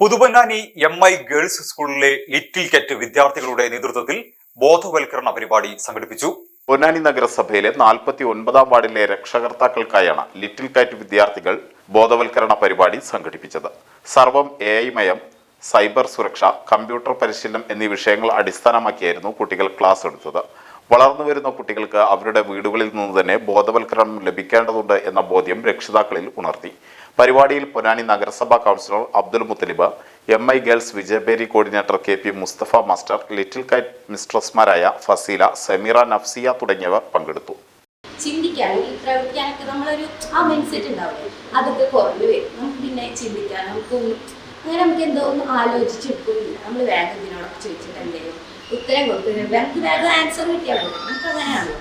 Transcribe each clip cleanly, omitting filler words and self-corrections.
Puthuponnani MI girls സ്കൂളിലെ little കാറ്റ് വിദ്യാർത്ഥികളുടെ നേതൃത്വത്തിൽ ബോധവൽക്കരണ പരിപാടി സംഘടിപ്പിച്ചു. പൊന്നാനി നഗരസഭയിലെ 49-ാം വാർഡിലെ രക്ഷകർത്താക്കൾക്കായാണ് ലിറ്റിൽ കാറ്റ് വിദ്യാർത്ഥികൾ ബോധവൽക്കരണ പരിപാടി സംഘടിപ്പിച്ചത്. സർവം AI മയം, സൈബർ സുരക്ഷ, കമ്പ്യൂട്ടർ പരിശീലനം എന്നീ വിഷയങ്ങൾ അടിസ്ഥാനമാക്കിയായിരുന്നു കുട്ടികൾ ക്ലാസ് എടുത്തത്. വളർന്നുവരുന്ന കുട്ടികൾക്ക് അവരുടെ വീടുകളിൽ നിന്ന് തന്നെ ബോധവൽക്കരണം ലഭിക്കേണ്ടതുണ്ട് എന്ന ബോധ്യം രക്ഷിതാക്കളിൽ ഉണർത്തി. പരിപാടിയിൽ പൊന്നാനി നഗരസഭാ councillor Abdul Muthalib, MI girls Vijayabheri coordinator KP Mustafa master, little kite മിസ്ട്രസ്മാരായ ഫസീല, സമീറ, നഫ്സിയ തുടങ്ങിയവർ പങ്കെടുത്തു. ചിന്തിക്കാനും പ്രവർത്തിക്കാനൊക്കെ നമ്മളൊരു മൈൻഡ് സെറ്റ് ഉണ്ടാവില്ലേ, അതൊക്കെ കുറഞ്ഞു വരും. നമുക്ക് പിന്നെ ചിന്തിക്കാൻ നമുക്ക് എന്തോ ഒന്ന് ആലോചിച്ചെടുക്കുന്നില്ല. നമ്മൾ വേഗം ഇതിനോടൊക്കെ ചോദിച്ചിട്ടല്ലേ ഉത്തരം കൊടുക്കുന്നത്, നമുക്ക് വേഗം ആൻസർ കിട്ടിയാൽ മതി. നമുക്ക് അങ്ങനെയാണല്ലോ.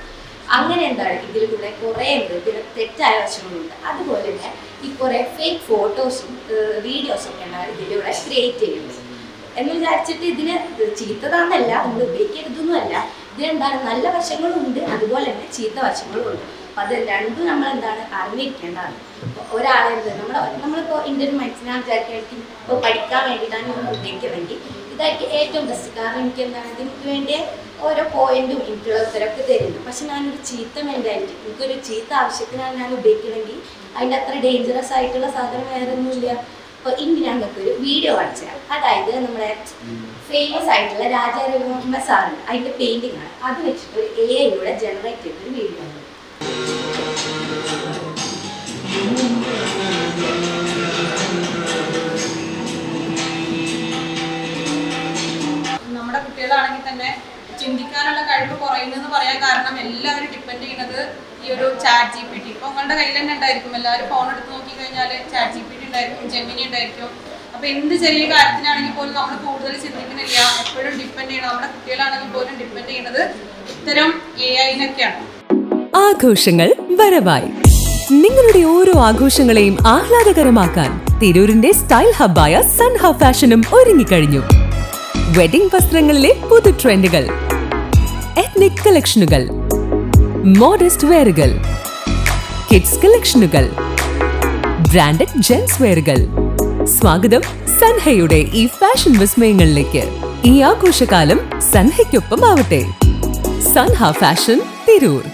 അങ്ങനെ എന്താണ് ഇതിൽ കൂടെ കുറേ ഇതിൽ തെറ്റായ വശങ്ങളുണ്ട്. അതുപോലെ തന്നെ ഈ കുറേ ഫേക്ക് ഫോട്ടോസും വീഡിയോസും ഒക്കെയാണ് ഇതിലൂടെ ക്രിയേറ്റ് ചെയ്യുന്നത് എന്ന് വിചാരിച്ചിട്ട് ഇതിന് ചീത്തതാണെന്നല്ല, നമ്മൾ ഉപയോഗിക്കരുതൊന്നുമല്ല. ഇതിനെന്താണ് നല്ല വശങ്ങളും ഉണ്ട്, അതുപോലെ തന്നെ ചീത്ത വശങ്ങളും ഉണ്ട്. അപ്പം അത് രണ്ടും നമ്മൾ അറിഞ്ഞിരിക്കേണ്ടതാണ്. ഒരാളെന്ത് നമ്മളിപ്പോൾ ഇന്ത്യൻ മനസ്സിനാ വിചാരിക്കുകയായിരിക്കും ഇപ്പോൾ പഠിക്കാൻ വേണ്ടിയിട്ടാണ് നമ്മൾ ഉപയോഗിക്കുന്നെങ്കിൽ ഇതായിരിക്കും ഏറ്റവും ബെസ്റ്റ്. കാരണം ഇതിന് വേണ്ടിയ ഓരോ പോയിന്റും എനിക്കുള്ള ഉത്തരവൊക്കെ തരുന്നു. പക്ഷെ ഞാനൊരു ചീത്ത മെൻറ്റാലിറ്റി, എനിക്കൊരു ചീത്ത ആവശ്യത്തിനാണ് ഞാൻ ഉപയോഗിക്കണമെങ്കിൽ അതിൻ്റെ അത്ര ഡേഞ്ചറസ് ആയിട്ടുള്ള സാധനം വേറെ ഒന്നുമില്ല. അപ്പോൾ ഇനി ഞങ്ങൾക്ക് ഒരു വീഡിയോ കാണിച്ചു തരാം. അതായത് നമ്മുടെ ഫേമസ് ആയിട്ടുള്ള രാജാ രവിവർമ്മ സാറുണ്ട്, അതിൻ്റെ പെയിൻറ്റിംഗ് ആണ്. അത് വെച്ചിട്ട് ഒരു AI ജനറേറ്റ് ചെയ്തൊരു വീഡിയോ ആണ്. നമ്മുടെ കുട്ടികളാണെങ്കിൽ തന്നെ ചിന്തിക്കാനുള്ള കഴിവ് കുറയുന്നതെന്ന് പറയാൻ കാരണം എല്ലാവരും ഡിപ്പെൻഡ് ചെയ്യുന്നത് ഈ ഒരു ChatGPT. ഇപ്പോൾ നിങ്ങളുടെ കയ്യിൽ തന്നെ ഉണ്ടായിരിക്കും, എല്ലാവരും ഫോൺ എടുത്ത് നോക്കിക്കഴിഞ്ഞാൽ ChatGPT ഉണ്ടായിരിക്കും, ജെമിനി ഉണ്ടായിരിക്കും. അപ്പോൾ എന്ത് ചെറിയ കാര്യത്തിനാണെങ്കിൽ പോലും നമ്മൾ കൂടുതൽ ചിന്തിക്കുന്നില്ല, എപ്പോഴും ഡിപ്പെൻഡ് ചെയ്യണം. നമ്മുടെ കുട്ടികളാണെങ്കിൽ പോലും ഡിപ്പെൻഡ് ചെയ്യുന്നത് ഇത്തരം AI-നൊക്കെയാണ്. ആഘോഷങ്ങൾ വരവായി. നിങ്ങളുടെ ഓരോ ആഘോഷങ്ങളെയും ആഹ്ലാദകരമാക്കാൻ തിരൂരിന്റെ സ്റ്റൈൽ ഹബ്ബായ സൻഹ ഫാഷനും ഒരുങ്ങിക്കഴിഞ്ഞു. വെഡിംഗ് വസ്ത്രങ്ങളിലെ പുതു ട്രെൻഡുകൾ, എത്നിക് കളക്ഷനുകൾ, മോഡസ്റ്റ് വെയറുകൾ, കിഡ്സ് കളക്ഷനുകൾ, ബ്രാൻഡഡ് ജെൻസ് വെയറുകൾ. സ്വാഗതം സൻഹയുടെ ഈ ഫാഷൻ വിസ്മയങ്ങളിലേക്ക്. ഈ ആഘോഷകാലം സൻഹയ്ക്കൊപ്പം ആവട്ടെ. സൻഹ ഫാഷൻ, തിരൂർ.